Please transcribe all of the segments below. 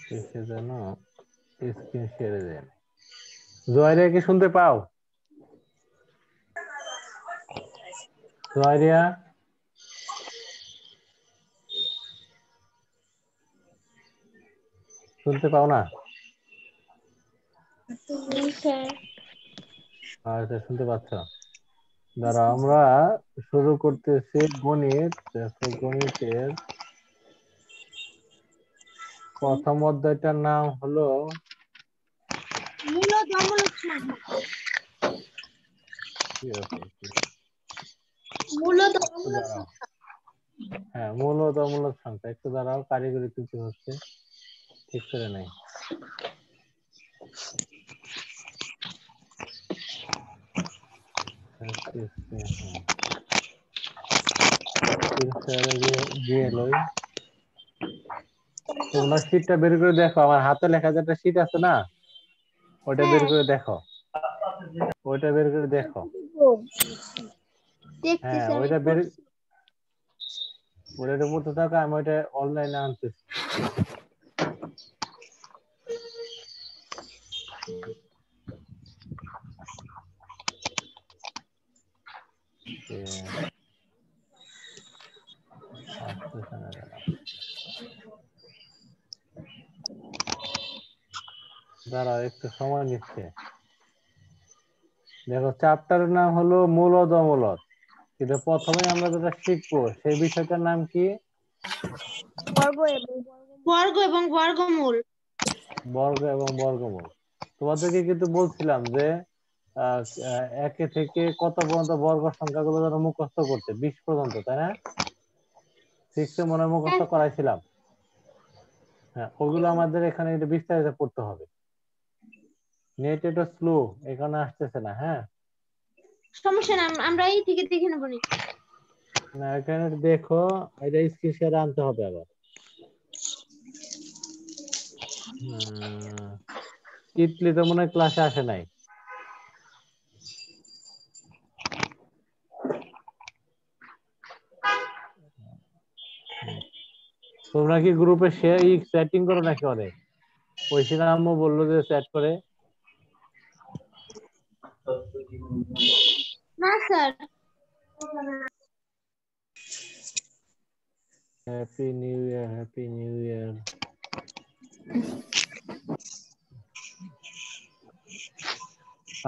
কিসে যেন স্ক্রিন শেয়ারে দেন। জয়রিয়া কি শুনতে পাও? জয়রিয়া শুনতে পাও না? আচ্ছা, শুনতে পাচ্ছ? দাঁড়াও, আমরা শুরু করতেছি গণিত। দেখো, গণিতের প্রথম অধ্যায়টার নাম হলো মূলদ অমূলদ সংখ্যা। মূলদ অমূলদ সংখ্যা। হ্যাঁ, মূলদ অমূলদ সংখ্যা। একটু দাঁড়াও, কারিগরি ত্রুটি হচ্ছে, ঠিক করে নাই। তোমরা শীটটা বের করে দেখো, আমার হাতে লেখা যে একটা শীট আছে না, ওটা বের করে দেখো, ওইটা বের করে দেখো। হ্যাঁ, দেখতেছি আমি। ওইটা বের, ওটা পড়তে থাকো, আমি ওইটা অনলাইনে আনতেছি। দাঁড়াও, একটু সময় নিচ্ছে। দেখো, চ্যাপ্টারের নাম হলো মূলদ অমূলদ, কিন্তু প্রথমে আমরা যেটা শিখবো সেই বিষয়টার নাম কি? বর্গ এবং বর্গমূল। বর্গ এবং বর্গমূল। তোমাদেরকে কিন্তু বলছিলাম যে একে থেকে কত পর্যন্ত বর্গ সংখ্যাগুলো যেন মুখস্থ করতে, 20 পর্যন্ত, তাই না? 6 মনে হয় মুখস্থ করাইছিলাম। হ্যাঁ, ওগুলো আমাদের এখানে একটু বিস্তারিত পড়তে হবে। নেট একটু স্লো, এখানে আসতেছে না। হ্যাঁ, সমস্যা না, আমরা এই থেকে দেখে নেব। না, এখানে দেখো, এটা স্ক্রিন শেয়ারে আনতে হবে আবার। ইটলি তো মনে হয় ক্লাসে আসে নাই। তোমরা কি গ্রুপে চ্যাটিং করো নাকি অনেক? ঐশিনা আম্মু বললো যে চ্যাট করে। না sir. Happy new year, happy new year.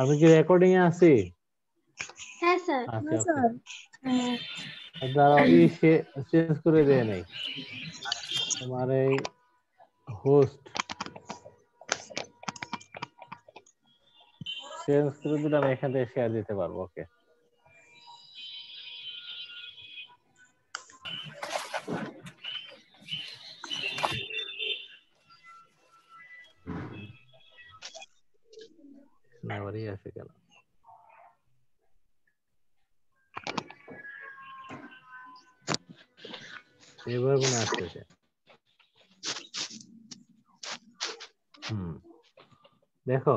আমি কি রেকর্ডিং এ আছি? হ্যাঁ স্যার। আচ্ছা, দাঁড়াও, চেঞ্জ করে দেয় নাই তোমার এই হোস্ট, চেঞ্জ করে দিলে আমি এখান থেকে শেয়ার দিতে পারবো। ওকে, নেভারই আসে কেন? এবার মনে আসতেছে। দেখো,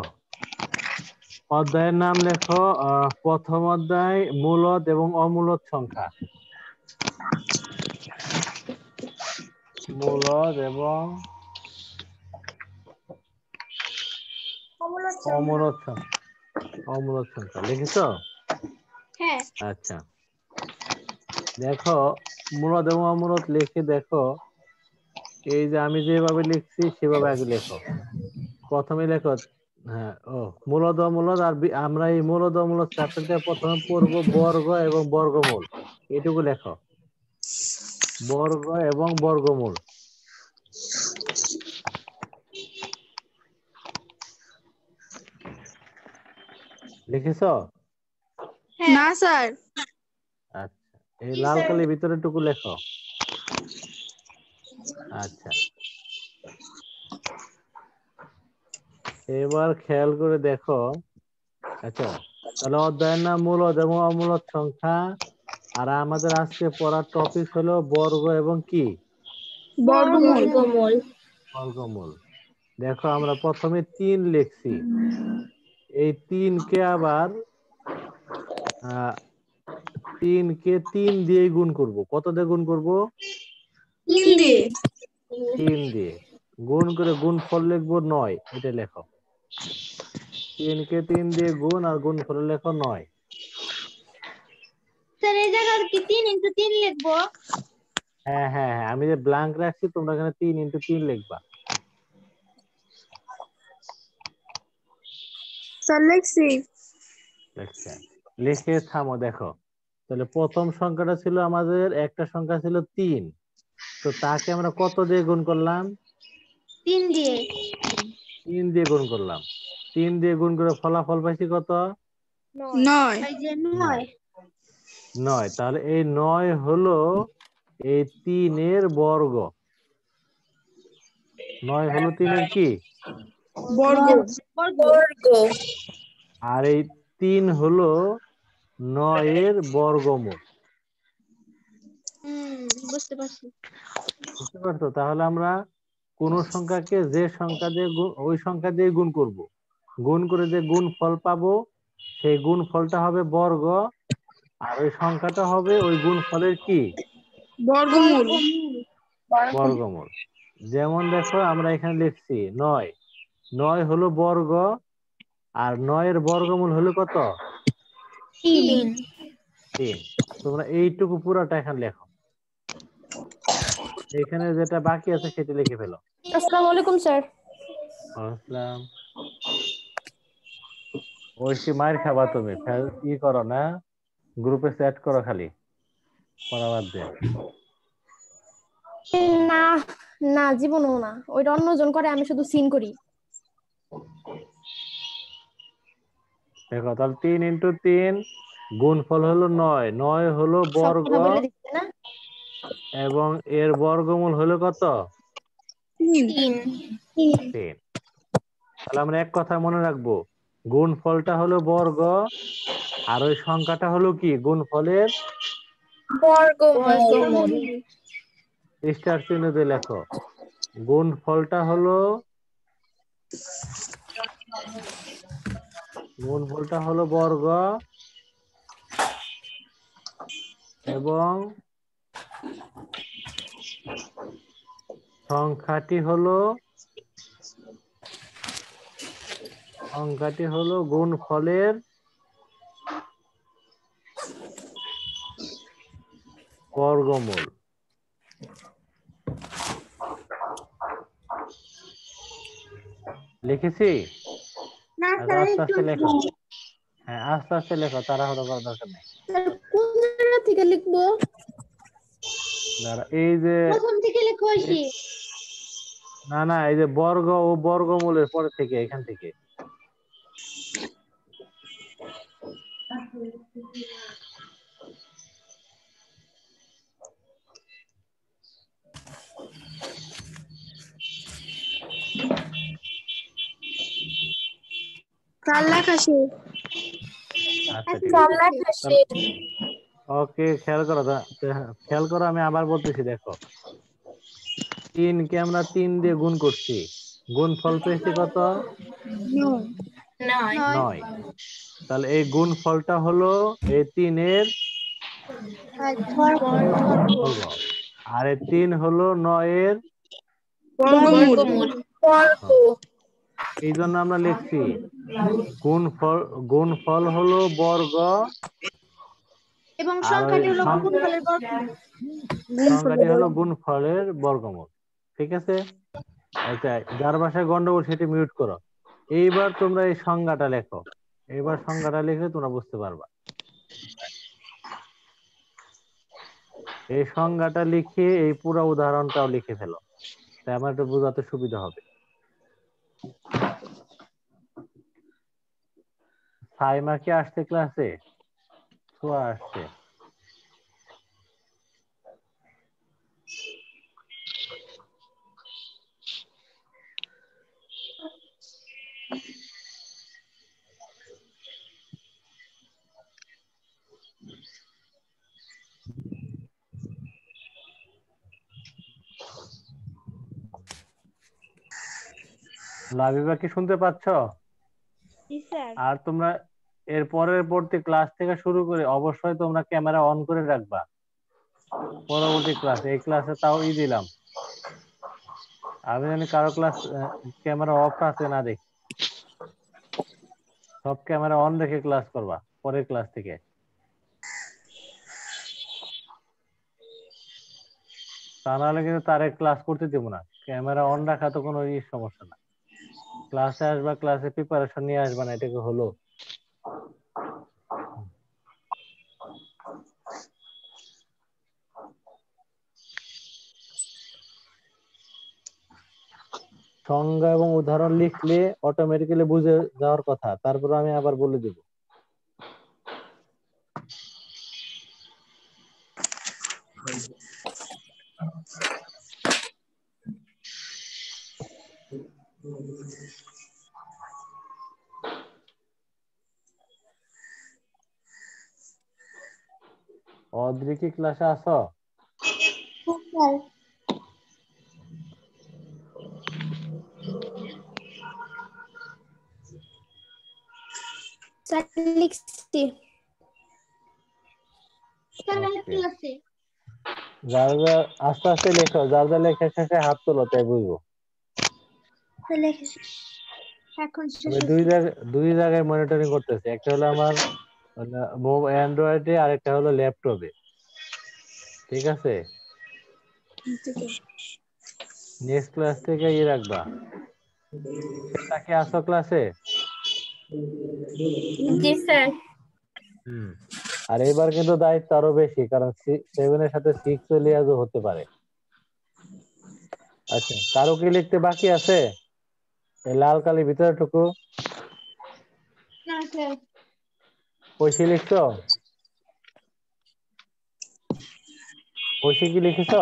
অধ্যায়ের নাম লেখো, প্রথম অধ্যায় মূলদ এবং অমূলদ সংখ্যা। মূলদ এবং অমূলদ সংখ্যা, অমূলদ সংখ্যা লিখেছো? হ্যাঁ। আচ্ছা, দেখো, মূলদ এবং অমূলদ লিখে দেখো, এই যে আমি যেভাবে লিখছি সেভাবে আগে লেখো। প্রথমে লেখো, হ্যাঁ, মূলদ অমূলদ। আর আমরা এই মূলদ অমূলদ চ্যাপ্টারটা প্রথমে পড়বো বর্গ এবং বর্গমূল, এটুকু লেখো। বর্গ এবং বর্গমূল লিখেছো? না স্যার। আচ্ছা, এই লাল কালির ভিতরে টুকু লেখো। আচ্ছা, এবার খেয়াল করে দেখো। আচ্ছা, তাহলে অধ্যায়ের নাম মূলদ এবং অমূলদ সংখ্যা, আর আমাদের আজকে পড়ার টপিক হলো বর্গ এবং কি? বর্গমূল। বর্গমূল। দেখো, আমরা প্রথমে 3 লিখছি, এই 3 কে আবার 3 কে 3 দিয়ে গুণ করব। কত দিয়ে গুণ করব? 3 দিয়ে। 3 দিয়ে গুণ করে গুণফল লিখবো 9, এটা লেখো। 3 কে 3 দিয়ে গুণ আর গুণফল লেখো 9। স্যার এই জায়গায় কি 3 × 3 লিখবো? হ্যাঁ হ্যাঁ হ্যাঁ, আমি যে ব্ল্যাঙ্ক রাখছি তোমরা এখানে 3 × 3 লিখবা। স্যার লিখছি। লিখে থামো। দেখো তাহলে প্রথম সংখ্যাটা ছিল আমাদের, একটা সংখ্যা ছিল 3, তো তাকে আমরা কত দিয়ে গুণ করলাম? 3 দিয়ে। 3 দিয়ে গুণ করলাম। 3 দিয়ে গুণ করে ফলাফল পাইছি কত? 9। এই যে 9। 9। তাহলে এই 9 হলো এই 3-এর বর্গ। 9 হলো 3-এর কি? বর্গ। বর্গ। আর এই 3 হলো 9-এর বর্গমূল। বুঝতে পারছি। বুঝতে পারছো? তাহলে আমরা কোন সংখ্যাকে যে সংখ্যা দিয়ে ওই সংখ্যা দিয়ে গুণ করব, গুণ করে যে গুণ ফল পাবো সেই গুণ ফলটা হবে বর্গ, আর ওই সংখ্যাটা হবে ওই গুণ ফলের কি? বর্গমূল। বর্গমূল। যেমন দেখো আমরা এখানে লিখছি 9, 9 হলো বর্গ, আর 9-এর বর্গমূল হলো কত? 3। 3। তোমরা এইটুকু পুরোটা এখানে লেখো, এখানে যেটা বাকি আছে সেটা লিখে ফেলো। আসসালামু আলাইকুম স্যার। আসসালাম। ঐশী মার খাবা তুমি, ই করো না, গ্রুপে চ্যাট করো খালি, পড়া বাদ দিয়ে। না না, জীবনও না, ওইটা অন্যজন করে, আমি শুধু সিন করি। দেখো তাহলে 3 × 3 গুণফল হলো 9, 9 হলো সব বর্গ, কথা বলে দিচ্ছে না। এবং এর বর্গমূল হলো কত? 3। 3। তাহলে আমরা এক কথা মনে রাখবো, গুণফলটা হলো বর্গ, আর ওই সংখ্যাটা হলো কি? গুণফলের বর্গমূল। স্টার চিহ্ন দিয়ে লেখো। গুণফলটা হলো বর্গ, এবং সংখ্যাটি হলো গুণফলের বর্গমূল। লিখেছি? না আচ্ছা, স্যার আস্তে একটু আস্তে লেখো। হ্যাঁ, আস্তে আস্তে লেখো, তাড়াহুড়ো করার দরকার নেই। স্যার কোন জায়গা থেকে লিখবো? এই যে প্রথম থেকে লিখো আসি। না না, এই যে বর্গ ও বর্গমূলের পরে থেকে, এখান থেকে। স্যার লেখা শেষ। আচ্ছা ঠিক আছে। ওকে, খেয়াল করো, আমি আবার বলতেছি। দেখো 3 কে আমরা 3 দিয়ে গুণ করছি, গুণফল পেয়েছি কত? 9। তাহলে এই গুণফলটা হলো এই 3-এর বর্গ, আর এই 3 হলো 9-এর বর্গমূল। এই জন্য আমরা লিখছি গুণফল হলো বর্গ, এবং আর ওই সংখ্যাটি হলো গুণফলের বর্গমূল। সংখ্যাটি হলো গুণফলের বর্গমূল। ঠিক আছে? আচ্ছা, যার বাসায় গন্ডগোল সেটি মিউট করো। এইবার তোমরা এই সংজ্ঞাটা লেখো, এইবার সংজ্ঞাটা লিখে তোমরা বুঝতে পারবা। এই সংজ্ঞাটা লিখে এই পুরো উদাহরণটাও লিখে ফেলো, তাই আমার একটু বোঝাতে সুবিধা হবে। সাইমা কি আসছে ক্লাসে? সোয়া আসছে। লাবিবা কি শুনতে পাচ্ছ? জি স্যার। আর তোমরা এর পরবর্তী ক্লাস থেকে শুরু করে অবশ্যই তোমরা ক্যামেরা অন করে রাখবা। পরবর্তী ক্লাসে, এই ক্লাসে তাও দিলাম, আমি জানি কারো ক্লাস ক্যামেরা অফ আছে না দেখি। সব ক্যামেরা অন রেখে ক্লাস করবা পরের ক্লাস থেকে। তা নাহলে কিন্তু তারে ক্লাস করতে দেবো না। ক্যামেরা অন রাখা তো কোনো সমস্যা না। ক্লাসে আসবা, ক্লাসে প্রিপারেশন নিয়ে আসবা না, এটাকে হলো। সংজ্ঞা এবং উদাহরণ লিখলে অটোমেটিক্যালি বুঝে যাওয়ার কথা, তারপর আমি আবার বলে দেব। অদ্রি কি ক্লাসে আসো? স্যার লিখছি। যার যার আস্তে আস্তে লেখো, যার যার লেখা শেষে হাত তোলো, তাই বুঝবো। এখন আমি দুই জায়গায় মনিটরিং করতেছি, একটা হলো আমার অ্যান্ড্রয়েডে, আরেকটা হলো ল্যাপটপে। ঠিক আছে, নেক্সট ক্লাস থেকে রাখবা। তাকে আসো ক্লাসে। জি স্যার। আর এবার কিন্তু দায়িত্ব আরো বেশি, কারণ 7 এর সাথে 6 লিয়াজও হতে পারে। আচ্ছা, কারো কি লিখতে বাকি আছে? এই লাল কালি ভিতরে টুকু ঐশী লিখছো? ঐশী কি লিখেছ?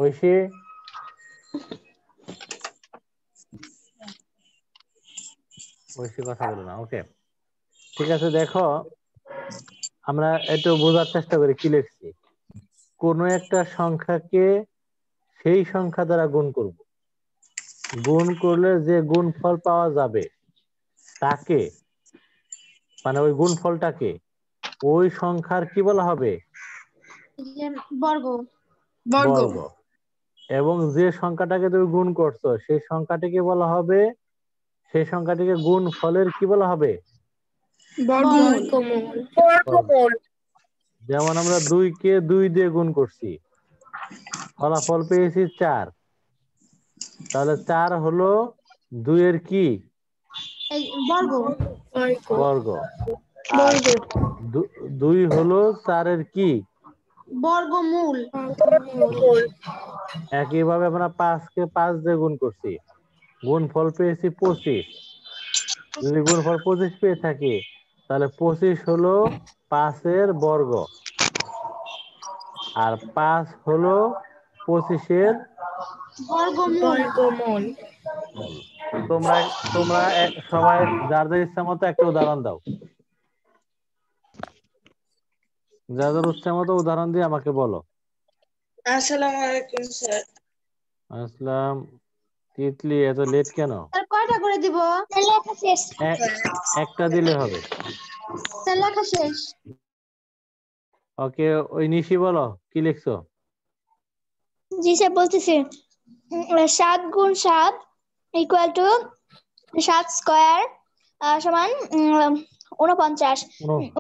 ঐশী, ঐশী কথা বলো না। ওকে, ঠিক আছে। দেখো, আমরা একটু বোঝার চেষ্টা করি কি লিখছি। কোন একটা সংখ্যাকে সেই সংখ্যা দ্বারা গুণ করব, গুণ করলে যে গুণফল পাওয়া যাবে তাকে, মানে ওই গুণফলটাকে ওই সংখ্যার কি বলা হবে? বর্গ। বর্গ। এবং যে সংখ্যাটাকে তুমি গুণ করছো সেই সংখ্যাটিকে বলা হবে, সেই সংখ্যাটিকে গুণ ফলের কি বলা হবে? বর্গমূল। যেমন আমরা 2 কে 2 দিয়ে গুণ করছি, ফলাফল পেয়েছি 4। তাহলে 4 হলো 2 এর কি? বর্গ। বর্গ। আর 2 হলো 4 এর কি? বর্গমূল। একইভাবে আমরা 5 কে 5 দিয়ে গুণ করছি, গুণফল পেয়েছি 25। যদি গুণফল 25 পেয়ে থাকি, তাহলে 25 হলো 5 এর বর্গ, আর 5 হলো 25 এর বর্গমূল। মূল। তোমরা তোমরা সবাই যার যার ইচ্ছা মতো একটা উদাহরণ দাও। যার যার ইচ্ছা মতো উদাহরণ দিয়ে আমাকে বলো। আসসালামু আলাইকুম স্যার। আসলাম। তিতলি, এত লেট কেন? স্যার কয়টা করে দিব? লেখা শেষ। একটা দিলে হবে। স্যার লেখা শেষ। ওকে, ওই নিশি বলো কি লিখছো? জি স্যার বলতেছি। 7 গুণ 7 ইকুয়াল টু 7 স্কয়ার সমান 49।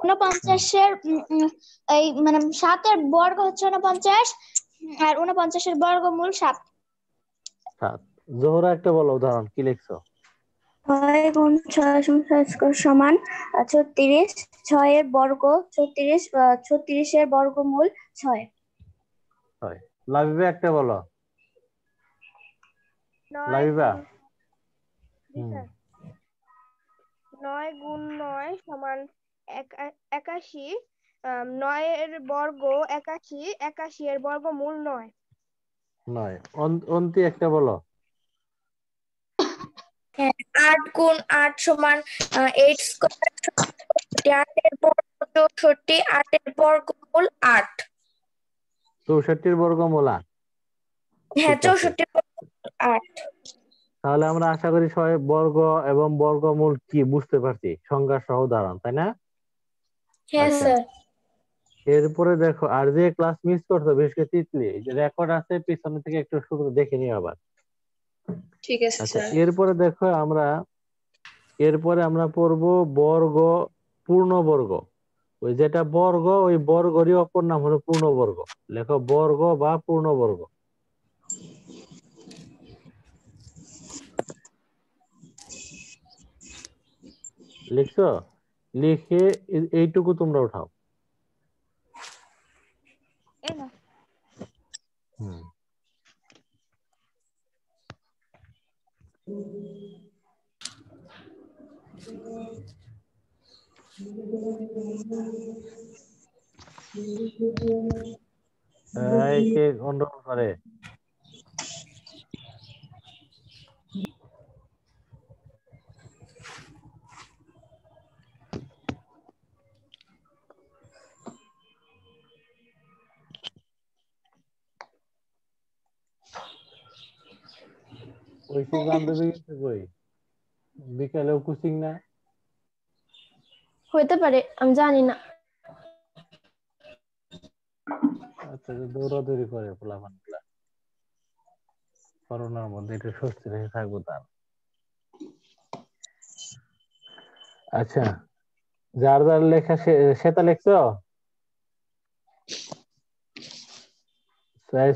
49-এর এই মানে 7-এর বর্গ হচ্ছে 49, আর 49-এর বর্গমূল 7। 7। জোহরা একটা বলো উদাহরণ, কি লিখছো? 6 গুণ 6 সমান 36। 6-এর বর্গ 36, 36-এর বর্গমূল 6। হয়। লাবিবা একটা বলো। 9 লাবিবা। গুণ 9 গুণ 9 সমান 81। 9 এর বর্গ 81, 81 এর বর্গমূল 9। 9। অন্তি একটা বলো। 8 গুণ 8 সমান 8 স্কয়ার। 8 এর বর্গ 64, 8 এর বর্গমূল 8। 64-র বর্গমূল 8। হ্যাঁ, ঠিক আছে। 64 8। তাহলে আমরা আশা করি সবাই বর্গ এবং বর্গমূল কি বুঝতে পারছি, সংজ্ঞা সহ উদাহরণ, তাই না? হ্যাঁ আচ্ছা, স্যার। এরপরে দেখো, আর যে ক্লাস মিস করছো বিশেষ করে তিতলি, যে রেকর্ড আছে পিছনে থেকে একটু শুরু দেখে নিও আবার। ঠিক আছে আচ্ছা, স্যার। এরপরে দেখো আমরা পড়বো বর্গ, পূর্ণবর্গ। ওই যেটা বর্গ, ওই বর্গেরই অপর নাম হলো পূর্ণবর্গ। লেখো বর্গ বা পূর্ণবর্গ। লিখছো? লিখে এইটুকু তোমরা উঠাও। এই না হুম। এই কে গন্ডগোল করে? ঐশীর বান্ধবী গেছে কই? বিকালেও কোচিং না? হইতে পারে, আমি জানি না। আচ্ছা, যে দৌড়াদৌড়ি করে পোলাপান গুলা, করোনার মধ্যে একটু স্বস্তি রেখে থাকবো তার। আচ্ছা, যার যার লেখা সেটা লিখছো?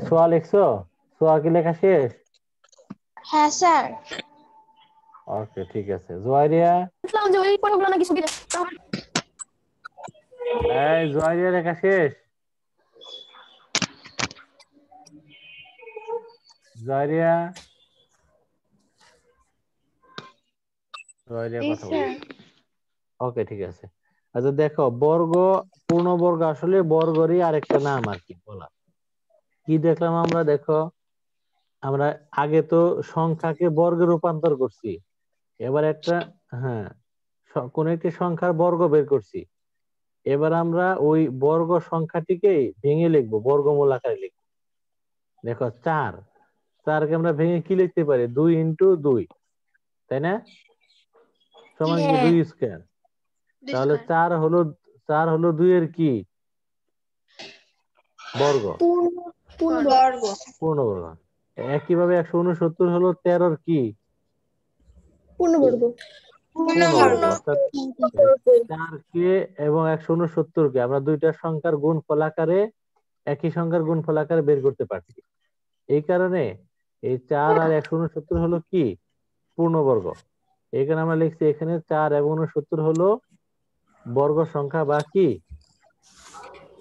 সোয়া লিখছো? সোয়া কি লেখা শেষ? হ্যাঁ স্যার। ওকে, ঠিক আছে। জোয়ারিয়া? বুঝলাম যে ওই পড়াগুলো নাকি সুবিধা। এই জোয়ারিয়া লেখা শেষ? জোয়ারিয়া? জোয়ারিয়া জি কথা বল। স্যার। ওকে, ঠিক আছে। আচ্ছা দেখো, বর্গ, পূর্ণবর্গ আসলে বর্গরই আরেকটা নাম আর কি বলা। কি দেখলাম আমরা? দেখো, আমরা আগে তো সংখ্যাকে বর্গে রূপান্তর করছি, এবার একটা, হ্যাঁ, কোন একটি সংখ্যার বর্গ বের করছি। এবার আমরা ওই বর্গ সংখ্যাটিকেই ভেঙে লিখবো, বর্গমূল আকারে লিখবো। দেখো, 4কে আমরা ভেঙে কি লিখতে পারি? 2 × 2, তাই না? সমান কি হ্যাঁ। 2 স্কয়ার। তাহলে 4 হলো 2 এর কি বর্গ? বর্গ। পূর্ণবর্গ। একইভাবে 169 হলো 13 কি পূর্ণবর্গ। পূর্ণবর্গ। পূর্ণবর্গ। অর্থাৎ পূর্ণবর্গ। 4কে এবং 169কে আমরা দুইটা সংখ্যার গুণফল আকারে, একই সংখ্যার গুণফল আকারে বের করতে পারছি। এই কারণে এই 4 আর 169 হলো কি পূর্ণবর্গ। এই কারণে আমরা লিখছি এখানে 4 এবং 69 হলো বর্গ সংখ্যা বা কি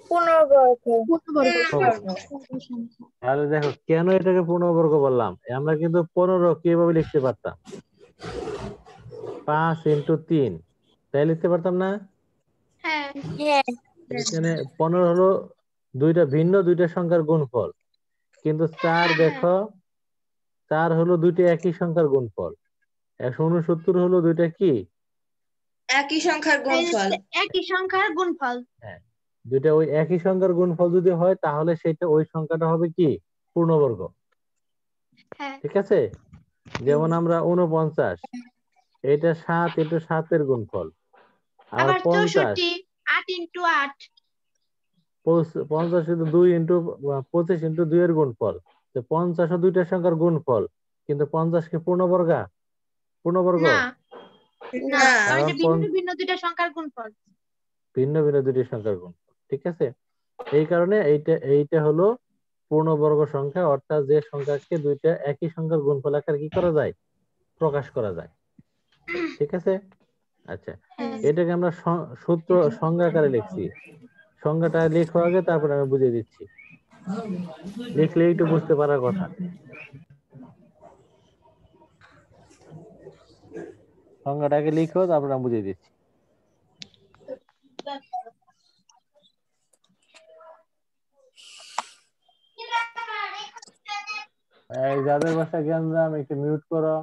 পূর্ণবর্গ। পূর্ণবর্গ। তাহলে দেখো, কেন এটাকে পূর্ণবর্গ বললাম? আমরা কিন্তু 15 কিভাবে লিখতে পারতাম? 5 × 3, তাই লিখতে পারতাম না? হ্যাঁ। হ্যাঁ। এখানে 15 হলো দুইটা সংখ্যার গুণফল, কিন্তু 4 দেখো, 4 হলো দুইটা একই সংখ্যার গুণফল। 169 হলো দুইটা কি একই সংখ্যার গুণফল। একই সংখ্যার গুণফল। হ্যাঁ, দুইটা ওই একই সংখ্যার গুণফল যদি হয় তাহলে সেটা ওই সংখ্যাটা হবে কি পূর্ণবর্গ। হ্যাঁ। ঠিক আছে? যেমন আমরা 49, এটা 7 × 7 এর গুণফল। আবার আবার 50, 64, 8 × 8। 50 কিন্তু 2 × 25 × 2 এর গুণফল। তো 50 ও দুইটা সংখ্যার গুণফল, কিন্তু 50 কি পূর্ণবর্গ? না, না, না। কারণ এটা ভিন্ন ভিন্ন দুইটা সংখ্যার গুণফল। ভিন্ন ভিন্ন দুটি সংখ্যার গুণফল। ঠিক আছে? এই কারণে এইটা হলো পূর্ণবর্গ সংখ্যা, অর্থাৎ যে সংখ্যাকে দুইটা একই সংখ্যার গুণফল আকারে কি করা যায়, প্রকাশ করা যায়। ঠিক আছে? আচ্ছা, হ্যাঁ। এটাকে আমরা সূত্র সংজ্ঞা আকারে লিখছি। সংজ্ঞাটা লেখো আগে, তারপরে আমি বুঝিয়ে দিচ্ছি। লিখলে একটু বুঝতে পারার কথা। সংজ্ঞাটাকে লিখো, তারপরে আমি বুঝিয়ে দিচ্ছি। এই যাদের বাসা গ্যাঞ্জাম, একটু মিউট করো।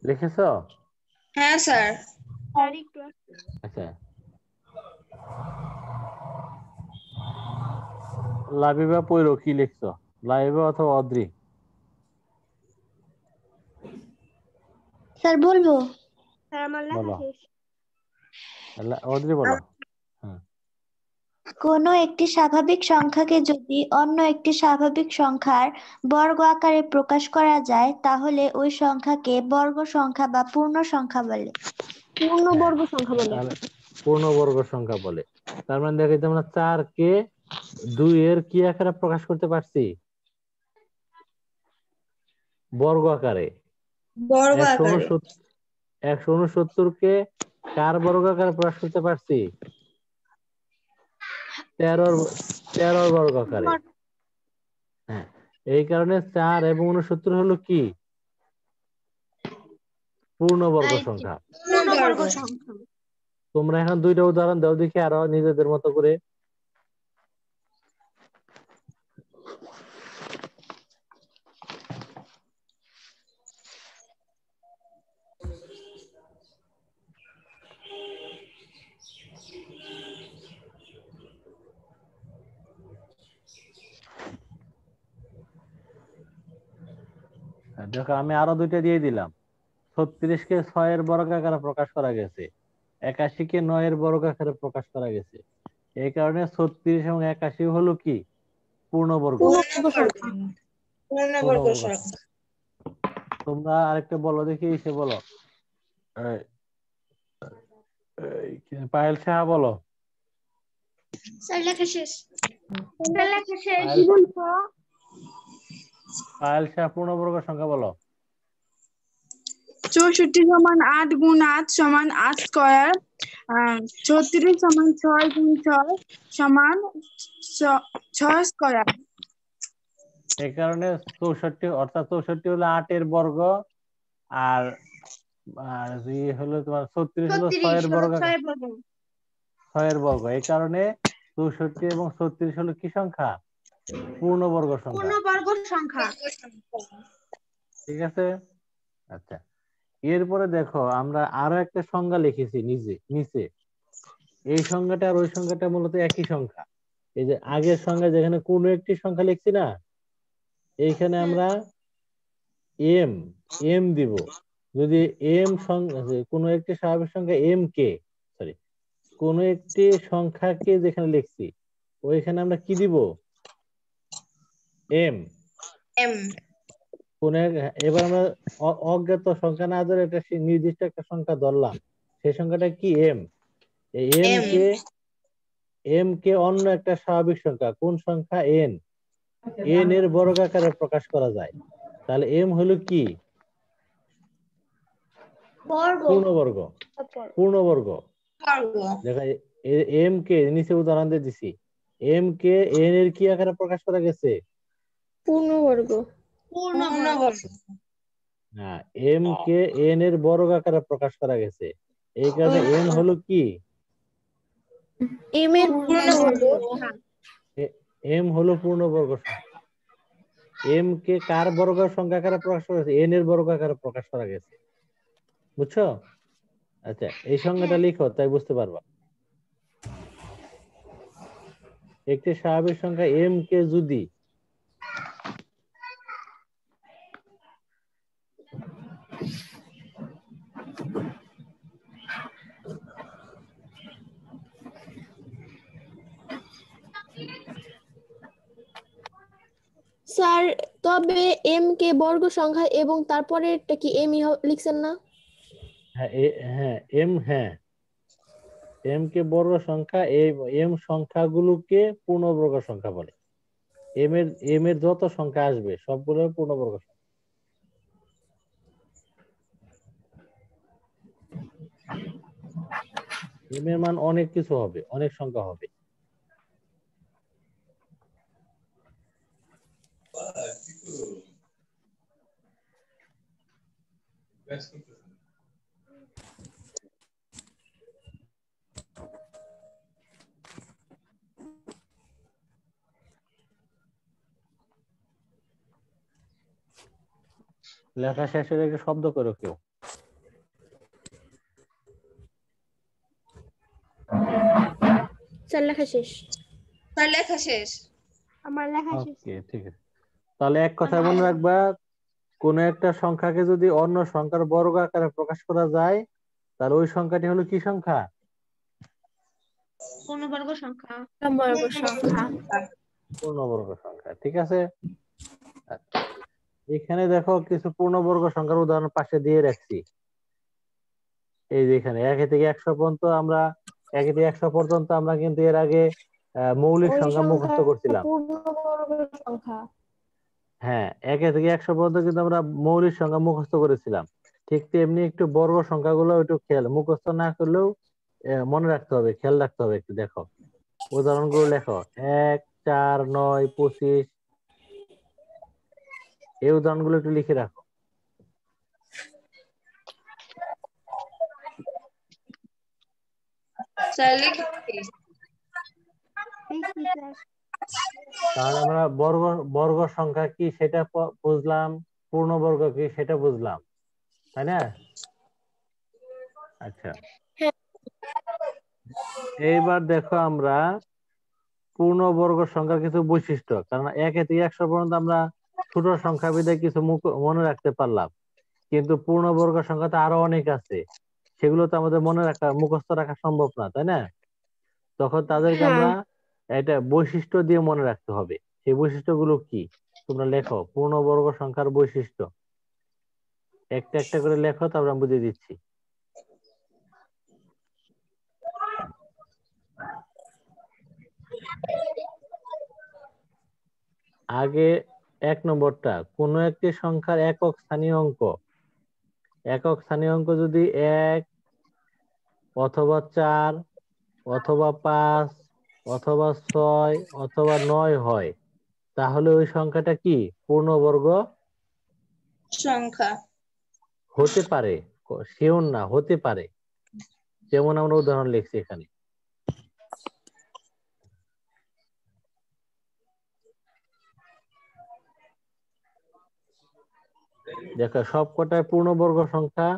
লিখেছো? হ্যাঁ স্যার। আচ্ছা, লাবিবা পৈরো কি লিখছো? লাবিবা অথবা অদ্রি? স্যার বলবো? স্যার আমার লেখা বলো। শেষ। অদ্রি বলো। হ্যাঁ। কোনো একটি স্বাভাবিক সংখ্যাকে যদি অন্য একটি স্বাভাবিক সংখ্যার বর্গ আকারে প্রকাশ করা যায় তাহলে ওই সংখ্যাকে বর্গ সংখ্যা বা পূর্ণ সংখ্যা বলে। পূর্ণবর্গ সংখ্যা বলে। আর পূর্ণবর্গ সংখ্যা বলে। তার মানে দেখো আমরা 4 কে 2 এর কি আকারে প্রকাশ করতে পারছি? বর্গ আকারে। বর্গ আকারে। 169 কে কার বর্গ আকারে প্রকাশ করতে পারছি? 13 বর্গ আকারে। হ্যাঁ, এই কারণে 4 এবং 69 হলো কি? পূর্ণবর্গ সংখ্যা। পূর্ণবর্গ সংখ্যা। তোমরা এখন 2টা উদাহরণ দাও দেখি আরো নিজেদের মতো করে। দেখো আমি আরো 2টা দিয়ে দিলাম। 36 কে 6 এর বর্গ আকারে প্রকাশ করা গেছে, 81 কে 9 এর বর্গ আকারে প্রকাশ করা গেছে। এই কারণে 36 এবং 81 হলো কি? পূর্ণবর্গ। পূর্ণবর্গ সংখ্যা। তোমরা আরেকটা বলো দেখি, এসে বলো। পায়েল সাহা বলো। স্যার লেখা শেষ। পায়েল সাহা পূর্ণবর্গ সংখ্যা বলো। 64 সমান 8 গুণ 8 সমান 8 স্কয়ার। 36 সমান 6 গুণ 6 সমান 6 স্কয়ার। এই কারণে 64 অর্থাৎ 64 হলো 8 এর বর্গ, আর হলো তোমার 36 হলো 6 এর বর্গ, 6 এর বর্গ। এই কারণে 64 এবং 36 হলো কি সংখ্যা? পূর্ণবর্গ সংখ্যা। পূর্ণবর্গ সংখ্যা। ঠিক আছে। আচ্ছা, এরপরে দেখো আমরা আরো একটা সংজ্ঞা লিখেছি নিচে। এই সংখ্যাটা আর ওই সংখ্যাটা মূলত একই সংখ্যা। এই যে আগের সংখ্যা যেখানে কোনো একটি সংখ্যা লিখছি না, এইখানে আমরা এম দিব। যদি কোনো একটি স্বাভাবিক সংখ্যা কোনো একটি সংখ্যাকে যেখানে লিখছি ওইখানে আমরা কি দিব? এম। এবার আমরা অজ্ঞাত সংখ্যা না ধরে একটা নির্দিষ্ট একটা সংখ্যা ধরলাম, সেই সংখ্যাটা কি? এম। এই এম কে অন্য একটা স্বাভাবিক সংখ্যা, কোন সংখ্যা? এন এর বর্গ আকারে প্রকাশ করা যায়। তাহলে এম হলো কি? পূর্ণবর্গ। দেখা এম কে নিচে উদাহরণ দিয়ে দিছি। এম কে এন এর কি আকারে প্রকাশ করা গেছে? পূর্ণবর্গ। হ্যাঁ, এম কে এন এর বর্গ আকারে প্রকাশ করা গেছে। এই কারণে এম হলো কি? এম এর পূর্ণবর্গ। এম হলো পূর্ণবর্গ সংখ্যা। এম কে কার বর্গ সংখ্যা আকারে প্রকাশ করা গেছে? এন এর বর্গ আকারে প্রকাশ করা গেছে। বুঝছো? আচ্ছা, এই সংজ্ঞাটা লিখো, তাই বুঝতে পারবা। একটি স্বাভাবিক সংখ্যা এম কে যদি স্যার তবে এম কে বর্গ সংখ্যা এবং তারপরেরটা কি এম লিখছেন না? এম কে বর্গ সংখ্যা, এম সংখ্যাগুলোকে পূর্ণবর্গ সংখ্যা বলে। এম এর যত সংখ্যা আসবে সবগুলো পূর্ণবর্গ সংখ্যা। এম এর মান অনেক কিছু হবে, অনেক সংখ্যা হবে। লেখা শেষ হলে একটু শব্দ করো কেউ। স্যার লেখা শেষ। স্যার লেখা শেষ। আমার লেখা শেষ। ওকে, ঠিক আছে। তাহলে এক কথা মনে রাখবা, কোন একটা সংখ্যাকে যদি অন্য সংখ্যার বর্গ আকারে প্রকাশ করা যায়, তাহলে ওই সংখ্যাটি হলো কি সংখ্যা? পূর্ণবর্গ সংখ্যা। বর্গ সংখ্যা। পূর্ণবর্গ সংখ্যা, ঠিক আছে। এখানে দেখো কিছু পূর্ণবর্গ সংখ্যার উদাহরণ পাশে দিয়ে রাখছি। এই যে এখানে 1 থেকে 100 পর্যন্ত আমরা 1 থেকে 100 পর্যন্ত আমরা কিন্তু এর আগে মৌলিক ওই সংখ্যা মুখস্থ সংখ্যা করছিলাম। পূর্ণবর্গ সংখ্যা। হ্যাঁ, 1 থেকে 100 পর্যন্ত কিন্তু আমরা মৌলিক সংখ্যা মুখস্থ করেছিলাম। ঠিক তেমনি একটু বর্গ সংখ্যাগুলো একটু খেয়াল, মুখস্থ না করলেও মনে রাখতে হবে, খেয়াল রাখতে হবে একটু। দেখো উদাহরণগুলো লেখো, 1, 4, 9, 25, এই উদাহরণগুলো একটু লিখে রাখো। স্যার লিখেছি। তাহলে আমরা বর্গ সংখ্যা কি সেটা বুঝলাম, পূর্ণবর্গ কি সেটা বুঝলাম, তাই না? আচ্ছা, এইবার দেখো আমরা পূর্ণবর্গ সংখ্যার কিছু বৈশিষ্ট্য, কারণ 1 থেকে 100 পর্যন্ত আমরা ছোট সংখ্যা বিধায় কিছু মনে রাখতে পারলাম, কিন্তু পূর্ণবর্গ সংখ্যা তো আরো অনেক আছে, সেগুলো তো আমাদের মনে রাখা, মুখস্থ রাখা সম্ভব না, তাই না? তখন তাদেরকে আমরা এটা বৈশিষ্ট্য দিয়ে মনে রাখতে হবে। সেই বৈশিষ্ট্যগুলো কি তোমরা লেখো, পূর্ণবর্গ সংখ্যার বৈশিষ্ট্য একটা একটা করে লেখো, তারপর আমি বুঝিয়ে দিচ্ছি। আগে 1 নম্বরটা, কোন একটি সংখ্যার একক স্থানীয় অঙ্ক, একক স্থানীয় অঙ্ক যদি 1 অথবা 4 অথবা 5 অথবা 6 অথবা 9 হয়, তাহলে ওই সংখ্যাটা কি পূর্ণবর্গ সংখ্যা হতে পারে, শিওর না, হতে পারে। যেমন আমরা উদাহরণ লিখছি এখানে, দেখো সবকটায় পূর্ণবর্গ সংখ্যা,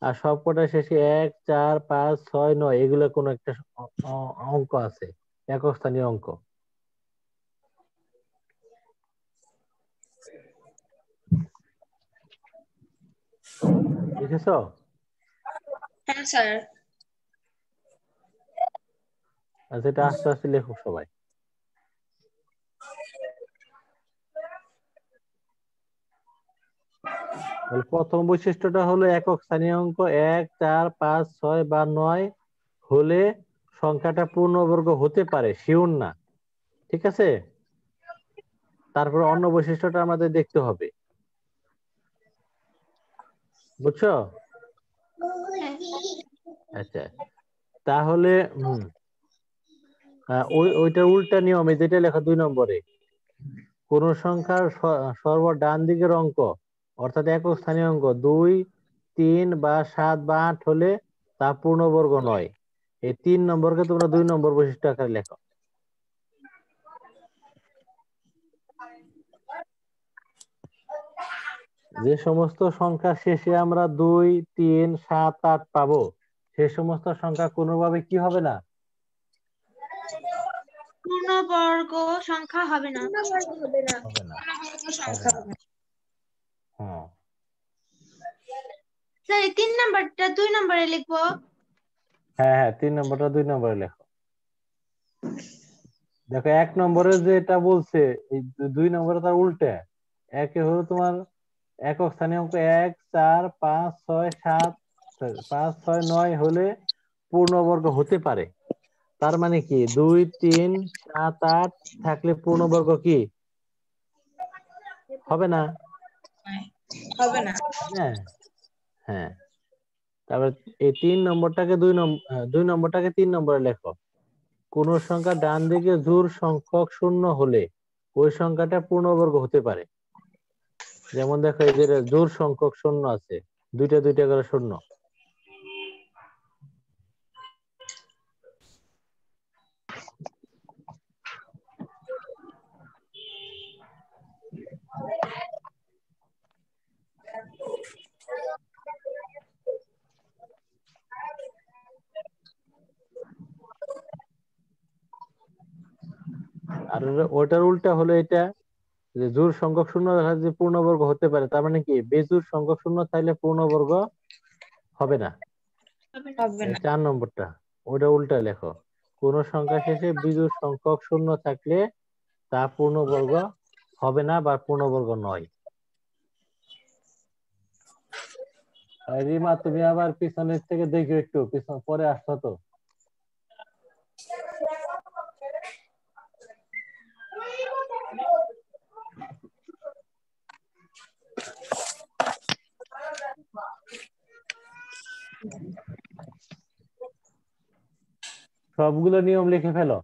আর সবকটায় শেষে 1, 4, 5, 6, 9 এগুলো কোন একটা অঙ্ক আছে, একক স্থানীয় অঙ্ক। লিখেছো? হ্যাঁ স্যার। আচ্ছা, এটা আস্তে আস্তে লেখো সবাই। প্রথম বৈশিষ্ট্যটা হলো একক স্থানীয় অঙ্ক 1, 4, 5, 6 বা 9 হলে সংখ্যাটা পূর্ণবর্গ হতে পারে, শিওর না, ঠিক আছে? তারপর অন্য বৈশিষ্ট্যটা আমাদের দেখতে হবে, বুঝছো? আচ্ছা, তাহলে ওইটার উল্টা নিয়মে যেটা লেখা 2 নম্বরে, কোন সংখ্যার সর্ব ডান দিকের অঙ্ক অর্থাৎ একক স্থানীয় অঙ্ক 2, 3 বা 7 বা 8 হলে তা পূর্ণবর্গ নয়। এই 3 নম্বরকে তোমরা 2 নম্বর বৈশিষ্ট্য আকারে লেখো। যে সমস্ত সংখ্যা শেষে আমরা 2, 3, 7, 8 পাবো, সে সমস্ত সংখ্যা কোনোভাবে কি হবে না, পূর্ণবর্গ সংখ্যা হবে না। হবে না, পূর্ণবর্গ হবে সংখ্যা না। হ্যাঁ, স্যার এই 3 নাম্বারটা 2 নম্বরে লিখবো। হ্যাঁ হ্যাঁ, 3 নম্বরটা 2 নম্বরে লেখো। দেখো 1 নম্বরে যেটা বলছে, এই 2 নম্বরে তার উল্টে। একে হলো তোমার একক স্থানীয় অঙ্ক 1, 4, 5, 6, 7, 5, 6, 9 হলে পূর্ণবর্গ হতে পারে। তার মানে কি 2, 3, 7, 8 থাকলে পূর্ণবর্গ কি হবে না? হবে না। হ্যাঁ হ্যাঁ, তারপর এই 3 নম্বরটাকে 2 নম্বরটাকে 3 নম্বরে লেখো। কোন সংখ্যা ডান দিকে জোড় সংখ্যক শূন্য হলে ওই সংখ্যাটা পূর্ণবর্গ হতে পারে। যেমন দেখো এই যে জোড় সংখ্যক শূন্য আছে, দুইটা দুইটা করে শূন্য। আর ওটার উল্টা হলো এটা, যে জোড় সংখ্যক শূন্য যে পূর্ণবর্গ হতে পারে, তার মানে কি বেজোড় সংখ্যক শূন্য থাকলে পূর্ণবর্গ হবে না। হবে না। 4 নম্বরটা ওটা উল্টা লেখো, কোন সংখ্যা শেষে বিজোড় সংখ্যক শূন্য থাকলে তা পূর্ণবর্গ হবে না বা পূর্ণবর্গ নয়। রিমা তুমি আবার পিছনের থেকে দেখো, একটু পিছন পরে আসছো তো। সবগুলো নিয়ম লিখে ফেলো।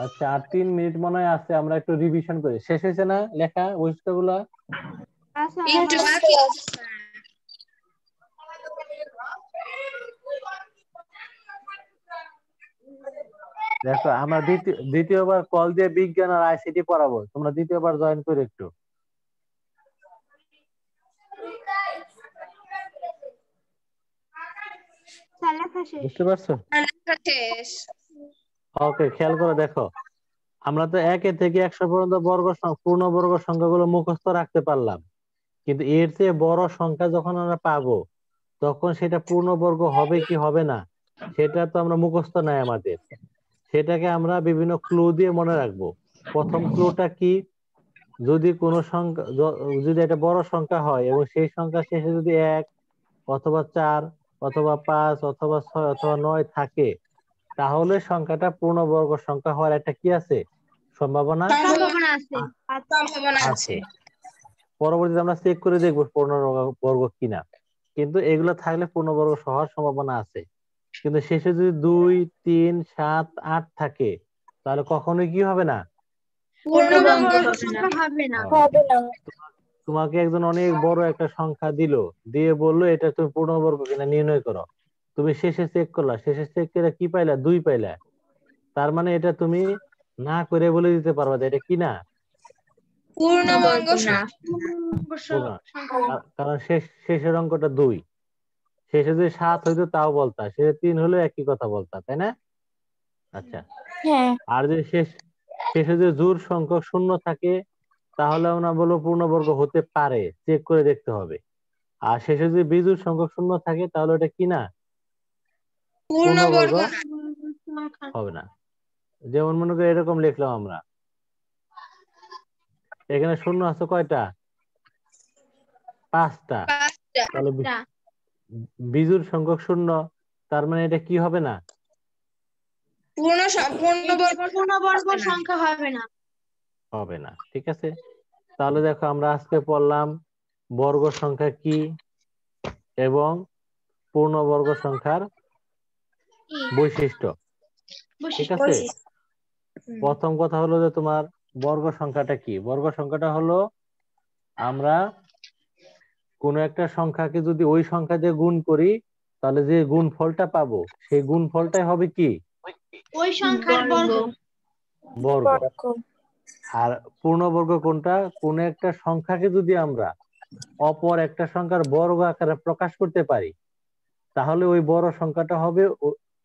আচ্ছা, আর 3 মিনিট মনে হয় আছে, আমরা একটু রিভিশন করি। শেষ হয়েছে না লেখা বৈশিষ্ট্যগুলো? আচ্ছা একটু আমার বাকি আছে স্যার। দেখো আমরা দ্বিতীয়বার কল দিয়ে বিজ্ঞান আর আইসিটি পড়াবো, তোমরা দ্বিতীয়বার জয়েন করে একটু। স্যার লেখা শেষ। বুঝতে পারছো? লেখা শেষ। ওকে, খেয়াল করে দেখো, আমরা তো 1 থেকে 100 পর্যন্ত পূর্ণবর্গ সংখ্যাগুলো মুখস্থ রাখতে পারলাম, কিন্তু এর চেয়ে বড় সংখ্যা যখন আমরা পাবো তখন সেটা পূর্ণবর্গ হবে কি হবে না সেটা তো আমরা মুখস্থ নাই আমাদের। সেটাকে আমরা বিভিন্ন ক্লু দিয়ে মনে রাখবো। প্রথম ক্লুটা কি, যদি কোনো সংখ্যা যদি একটা বড় সংখ্যা হয় এবং সেই সংখ্যা শেষে যদি 1 অথবা 4 অথবা 5 অথবা 6 অথবা 9 থাকে, তাহলে সংখ্যাটা পূর্ণবর্গ সংখ্যা হওয়ার একটা কি আছে, সম্ভাবনা সম্ভাবনা আছে। সম্ভাবনা আছে। আছে। পরবর্তীতে আমরা চেক করে দেখবো পূর্ণবর্গ কিনা, কিন্তু এগুলো থাকলে পূর্ণবর্গ হওয়ার সম্ভাবনা আছে। কিন্তু শেষে যদি 2, 3, 7, 8 থাকে, তাহলে কখনোই কি হবে না, পূর্ণবর্গ পূর্ণবর্গ হবে না। সংখ্যা হবে না। হবে না। তোমাকে একজন অনেক বড় একটা সংখ্যা দিল, দিয়ে বললো এটা তুমি পূর্ণবর্গ কিনা নির্ণয় করো। তুমি শেষে চেক করলা, শেষে চেক করে কি পাইলা, 2 পাইলা। তার মানে এটা তুমি না করে বলে দিতে পারবা যে এটা কি না, পূর্ণবর্গ না। পূর্ণবর্গ পূর্ণ। সংখ্যা না। কারণ শেষের অঙ্কটা 2, শেষে যদি 7 হইতো তাও বলতা, শেষে 3 হলে একই কথা বলতা, তাই না? আচ্ছা, হ্যাঁ। আর যদি শেষে যদি জোড় সংখ্যক শূন্য থাকে, তাহলে আমরা বলবো পূর্ণবর্গ হতে পারে, চেক করে দেখতে হবে। আর শেষে যদি বিজোড় সংখ্যক শূন্য থাকে, তাহলে এটা কি না, পূর্ণবর্গ সংখ্যা হবে না। যেমন মনে করি এরকম লিখলাম আমরা, এখানে শূন্য আছে কয়টা, 5টা। পাঁচটা। তাহলে বিজোড় সংখ্যক শূন্য, তার মানে এটা কি হবে না, পূর্ণবর্গ সংখ্যা হবে না। হবে না। ঠিক আছে, তাহলে দেখো আমরা আজকে পড়লাম বর্গ সংখ্যা কি এবং পূর্ণবর্গ সংখ্যার বৈশিষ্ট্য। ঠিক আছে, প্রথম কথা হলো যে তোমার বর্গ সংখ্যাটা কি। বর্গ সংখ্যাটা হলো আমরা কোন একটা সংখ্যাকে যদি ওই সংখ্যা দিয়ে গুণ করি, তাহলে যে গুণফলটা পাবো সেই গুণফলটাই হবে কি, ওই সংখ্যার বর্গ। বর্গ। আর পূর্ণবর্গ কোনটা, কোন একটা সংখ্যাকে যদি আমরা অপর একটা সংখ্যার বর্গ আকারে প্রকাশ করতে পারি, তাহলে ওই বড় সংখ্যাটা হবে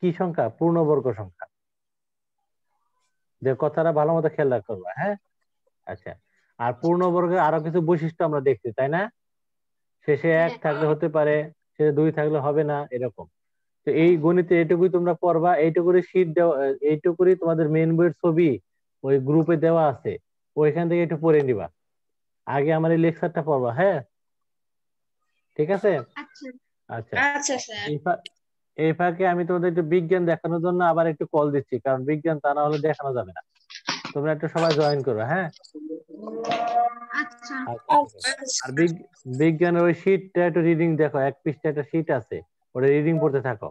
কি সংখ্যা, পূর্ণবর্গ সংখ্যা। যে কথাটা ভালো মতো খেয়াল রাখতে হবে, হ্যাঁ। আচ্ছা, আর পূর্ণবর্গের আরো কিছু বৈশিষ্ট্য আমরা দেখছি, তাই না? শেষে 1 থাকলে হতে পারে, শেষে 2 থাকলে হবে না, এরকম। তো এই গণিতে এইটুকুই তোমরা পড়বা, এইটুকুরই শীট দেওয়া, এইটুকুরই তোমাদের মেন বইয়ের ছবি ওই গ্রুপে দেওয়া আছে, ওইখান থেকে একটু পড়ে নিবা। আগে আমার এই লেকচারটা পড়বা, হ্যাঁ, ঠিক আছে? আচ্ছা আচ্ছা, আচ্ছা স্যার। এই ফাঁকে আমি তোমাদের একটু বিজ্ঞান দেখানোর জন্য আবার একটু কল দিচ্ছি, কারণ বিজ্ঞান তা না হলে দেখানো যাবে না। তোমরা একটু সবাই জয়েন করো, হ্যাঁ। আচ্ছা আর বিজ্ঞানের ওই শীটটা একটু রিডিং দেখো, 1 পৃষ্ঠা একটা শীট আছে, ওটা রিডিং পড়তে থাকো।